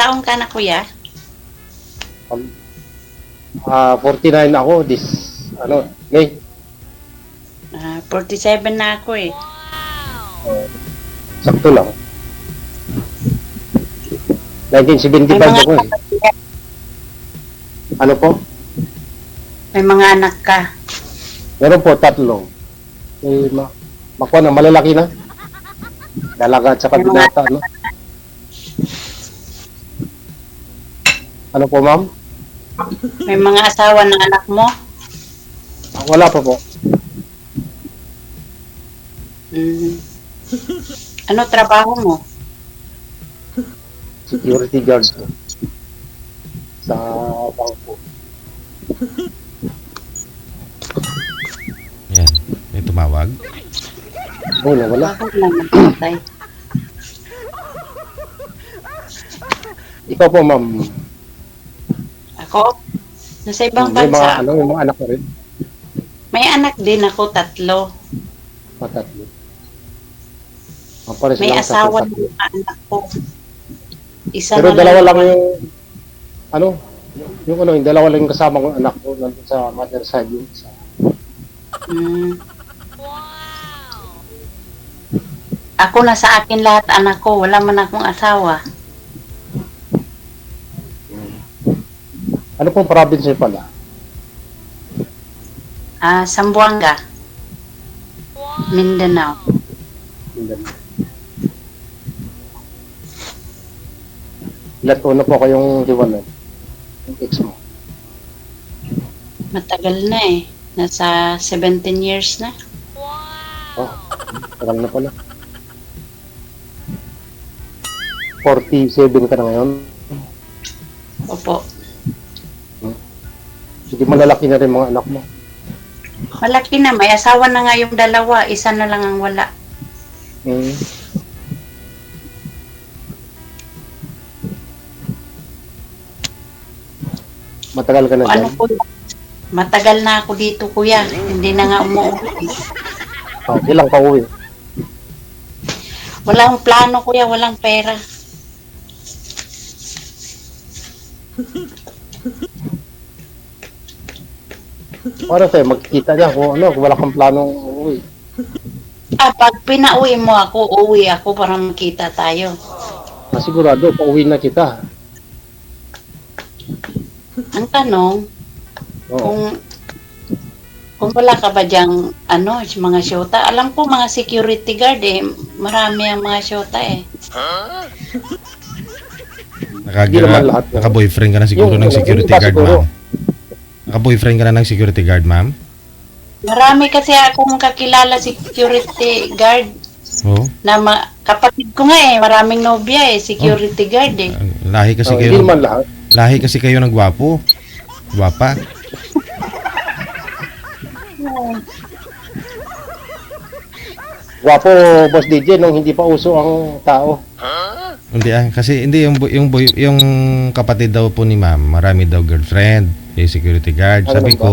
taong ka na, kuya? 49 ako May. 47 na ako eh. Sakto lang. 1975 May mga ako eh. Ano po? May mga anak ka. Meron po, 3. Makuha na, malalaki na. Dalaga at saka May mga- binata, no? Ano po, ma'am? May mga asawa ng anak mo? Wala pa po. Mm. Ano trabaho mo? Security guard po. Sa bangko. Yan. May tumawag. Wala. Bakit lang nagpatay? Ikaw po, ma'am. Ako? Nasa ibang May bansa. may mga anak ko rin. May anak din ako, 3. 3. Pares May lang, asawa 3. ng mga anak ko. Isa Pero na dalawa lang naman. yung dalawa lang yung kasama kong anak ko nandun sa mother side yung isa. Mm. Ako na sa akin lahat anak ko, wala man akong asawa. Ano pong province niyo pala? Zamboanga. Mindanao. Ilan po na po kayong hiwalay? Yung ex mo. Matagal na eh. Nasa 17 years na. Oh, tagal na pala. 47 ka na ngayon. Opo. Sige, malalaki na rin mga anak mo. Malaki na. May asawa na nga yung 2. Isa na lang ang wala. Hmm. Matagal ka na Ano dyan? po? Matagal na ako dito, kuya. Hindi na nga umuwi. Ilang pa uwi? Walang plano, kuya. Walang pera. Para sa'yo, magkikita niya kung wala kang planong uwi. Pag pinauwi mo ako, uwi ako para makita tayo. Sigurado, pauwi na kita. Ang tanong, Oo. kung wala ka ba diyang, mga syota? Alam ko, mga security guard eh. Marami ang mga syota eh. Hindi naman lahat. Naka-boyfriend ka na siguro ng security iba guard, siguro. ma'am. Naka-boyfriend ka na ng security guard, ma'am? Marami kasi akong kakilala security guard Oo. na kapatid ko nga eh. Maraming nobya eh, security guard eh. Lahi kasi Hindi kayo. naman lahat. Lahi kasi kayo ng gwapo. Gwapa. Gwapo, Boss DJ, nung hindi pa uso ang tao. Hindi kasi hindi yung kapatid daw po ni ma'am, marami daw girlfriend, yung security guard. Ano Sabi ba? ko,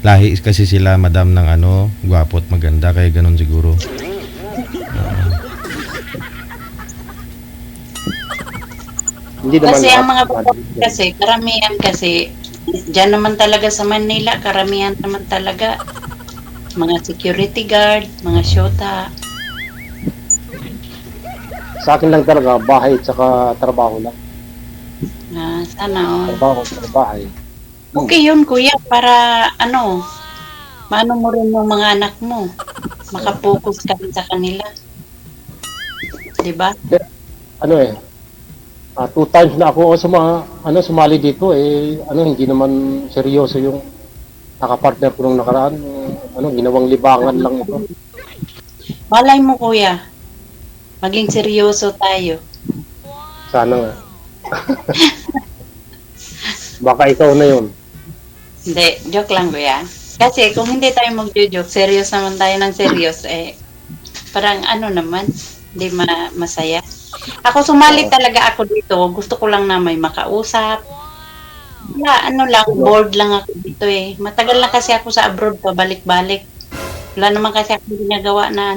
lahi kasi sila madam ng gwapo at maganda kaya ganun siguro. Hindi naman Kasi lahat. ang mga babae kasi, karamihan kasi, dyan naman talaga sa Manila, karamihan naman talaga, mga security guard, mga syota. Sa akin lang talaga, bahay at saka trabaho lang. Sana Trabaho at bahay. okay yun kuya, para maano mo rin yung mga anak mo. Makapokus ka rin sa kanila. Diba? 2 times na ako sumali dito hindi naman seryoso yung nakapartner ko nung nakaraan. Ginawang libangan lang ito. Malay mo kuya, maging seryoso tayo. Sana nga. Baka ikaw na yun. Hindi, joke lang kuya. Kasi kung hindi tayo mag-joke, serious naman tayo ng serious, parang naman, hindi masaya. Ako sumali talaga ako dito, gusto ko lang na may makausap. Bored lang ako dito eh. Matagal na kasi ako sa abroad, pabalik-balik. Wala naman kasi ako ginagawa na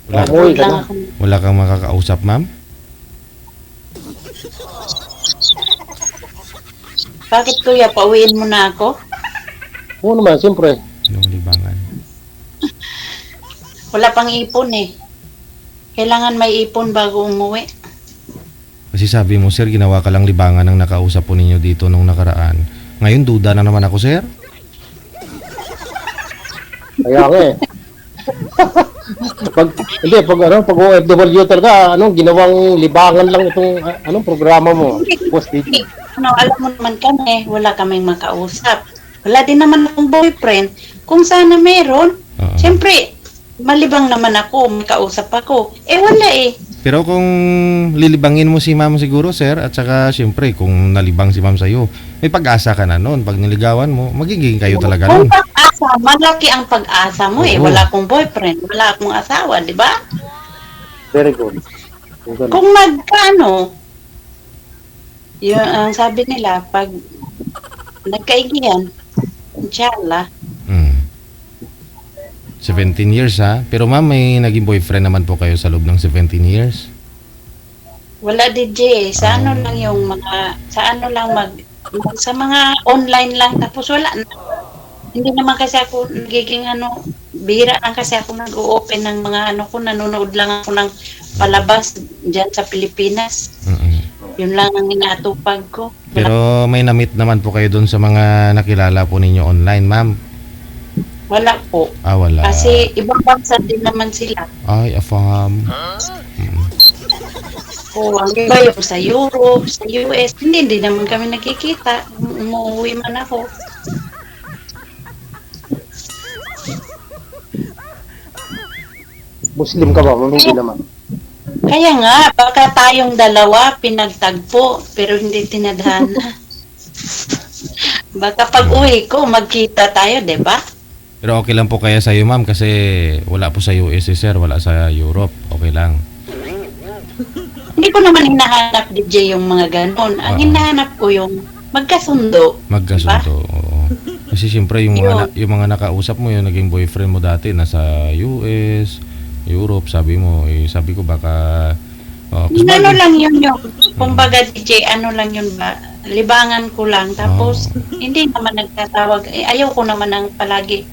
Wala, Umuwi bored ka lang na. ako. wala kang makakausap, ma'am? Bakit kuya, pauwiin mo na ako? Oo naman, siyempre. Yung libangan. Wala pang ipon eh. Kailangan may ipon bago umuwi. Kasi sabi mo, sir, ginawa ka lang libangan ng nakausap po ninyo dito nung nakaraan. Ngayon, duda na naman ako, sir. Kaya nga eh. pag OFW talaga, ginawang libangan lang itong, programa mo. Boss DJ. Alam mo naman kami, wala kaming makausap. Wala din naman akong boyfriend. Kung sana meron, Oo. siyempre, malibang naman ako, makausap ako. Wala eh. Pero kung lilibangin mo si ma'am siguro, sir, at saka siyempre, kung nalibang si ma'am sa'yo, may pag-asa ka na noon. Pag niligawan mo, magiging kayo talaga Kung noon. pag-asa, malaki ang pag-asa mo eh. Oo. Wala akong boyfriend, wala akong asawa, di ba? Very good. Yung ganun. Kung magkano, yun ang sabi nila, pag nagkaigihan, inshallah, 17 years ha. Pero ma'am, may naging boyfriend naman po kayo sa loob ng 17 years. wala DJ, sa ano lang yung mga, sa ano lang sa mga online lang, tapos wala na. Hindi naman kasi ako nagiging bihira lang kasi ako nag-open ng mga ko, nanonood lang ako ng palabas dyan sa Pilipinas. Mm-mm. Yun lang ang inaatupag ko. Pero may na-meet naman po kayo doon sa mga nakilala po ninyo online, ma'am. Wala po. Wala. Kasi ibang bansa din naman sila. Ay, afam. Ang iba yung sa Europe, sa US, hindi naman kami nakikita. Umuwi man ako. Muslim ka ba? Hindi naman. Kaya nga, baka tayong dalawa pinagtagpo, pero hindi tinadhana. Baka pag uwi ko, magkita tayo, di ba? Pero okay lang po kaya sa iyo, ma'am, kasi wala po sa US, sir, wala sa Europe. Okay lang. Hindi ko naman hinahanap, DJ, yung mga ganon. Ang Oo. hinahanap ko yung magkasundo. Magkasundo. Oo. Kasi siyempre yung mga nakausap mo, yung naging boyfriend mo dati nasa US, Europe, sabi mo, sabi ko baka Ano lang yun yung, kumbaga DJ, ano lang yun ba, libangan ko lang, tapos hindi naman nagtatawag, ayaw ko naman ng palagi,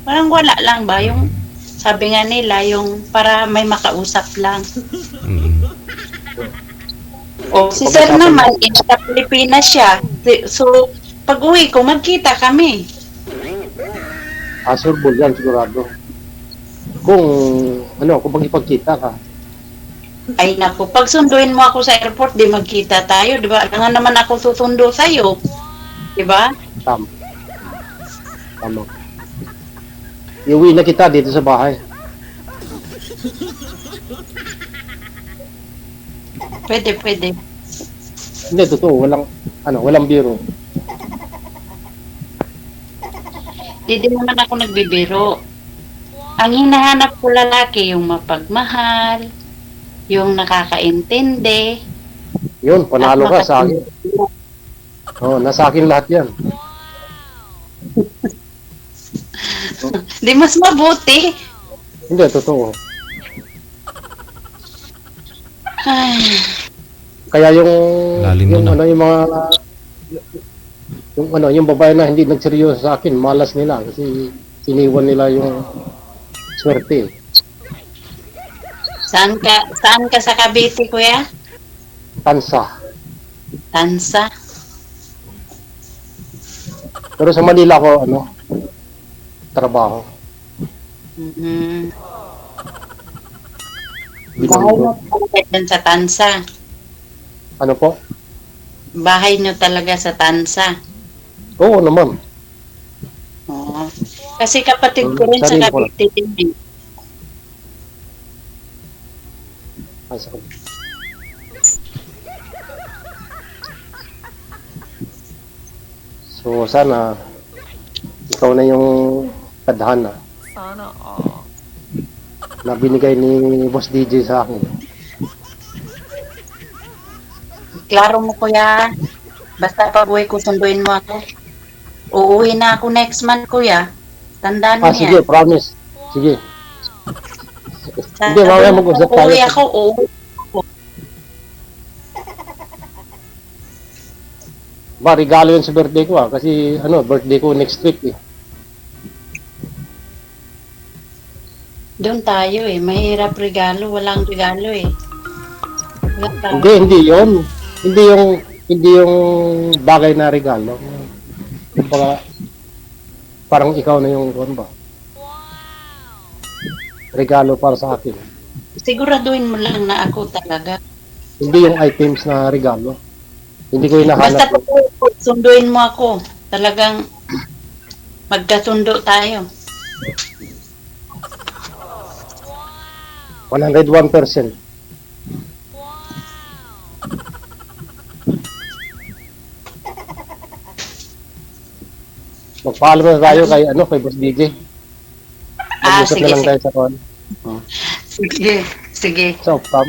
parang wala lang ba, yung sabi nga nila, yung para may makausap lang. O, si Sir naman, sa Pilipinas siya, so, pag uwi ko, magkita kami. Asurbol yan sigurado. Kung magipagkita ka. Ay naku, pag sunduin mo ako sa airport, di magkita tayo, di ba? Nga naman ako susundo sa'yo. Di ba? Tama. Iuwi na kita dito sa bahay. Pwede. Hindi, totoo. Walang biro. Di din naman ako nagbibiro. Ang hinahanap ko lalaki, yung mapagmahal, yung nakakaintindi. Yun, panalo at ka sa akin. Nasa akin lahat yan. Di mas mabuti. Hindi, totoo. Ay, Kaya yung Lalim mo na. yung babae na hindi nagseryoso sa akin, malas nila kasi iniwan nila yung swerte. saan ka sa Cavite, kuya? Tansa. Tansa. Pero sa Manila ko, trabaho. Mhm. Bilang Bahay nyo talaga dyan sa Tansa. ano po? Bahay nyo talaga sa Tansa. Oo naman. Oo. Kasi kapatid ko rin sa Sarili ko lang. Cavite din eh. So sana ikaw na yung tadhana na binigay ni Boss DJ sa akin. Klaro mo, kuya. Basta pag uwi ko, sunduin mo ako. Uuwi na ako next month, kuya. Tandaan mo Sige, yan. promise. Sige. Sa Hindi, mamaya mag-usap tayo. uuwi ako, uuwi ako. Ba, regalo yun sa birthday ko kasi birthday ko next week eh. Doon tayo eh. Mahirap regalo. Walang regalo eh. Wala tayo. Hindi yun. Hindi yung bagay na regalo. Kumbaga, parang ikaw na yung ba? Regalo para sa akin. Siguraduhin mo lang na ako talaga. Hindi yung items na regalo. Hindi ko Basta hinahanap. sunduin mo ako. Talagang magkasundo tayo. 101%. Magpaalam na tayo kay Boss DJ. Mag-usap Sige, na lang sige. tayo sa call. Sige, sige. Sa Opcam.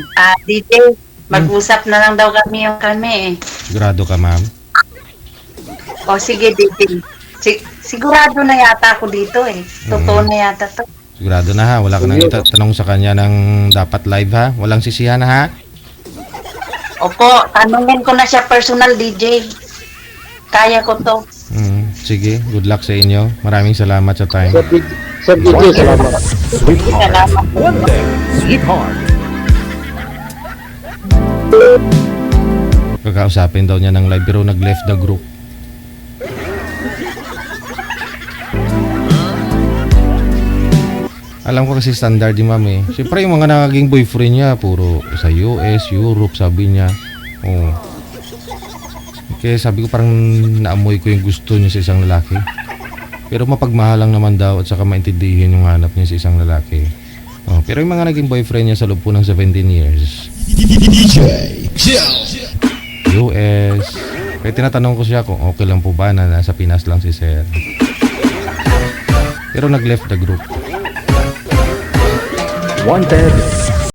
DJ, mag-usap na lang daw kami eh. Sigurado ka, ma'am? O sige, DJ. Sigurado na yata ako dito eh. Totoo na yata to. Sigurado na ha. Wala ka nang itatanong sa kanya ng dapat live ha. Walang sisihan ha. Opo, tanungin ko na siya personal, DJ. Kaya ko to. Sige, good luck sa inyo. Maraming salamat sa time. Sir DJ, salamat. Salamat. One day, sweetheart. Kakausapin daw niya ng live pero nag-left the group. Alam ko kasi standard ni ma'am eh. Siyempre yung mga naging boyfriend niya, puro sa US, Europe, sabi niya. Oh. Kaya sabi ko parang naamoy ko yung gusto niya sa isang lalaki. Pero mapagmahal lang naman daw at saka maintindihin yung hanap niya sa isang lalaki. Oh, pero yung mga naging boyfriend niya sa loob po ng 17 years. US. Kaya tinatanong ko siya kung okay lang po ba na nasa Pinas lang si Sir. Pero nag-left the group. Wanted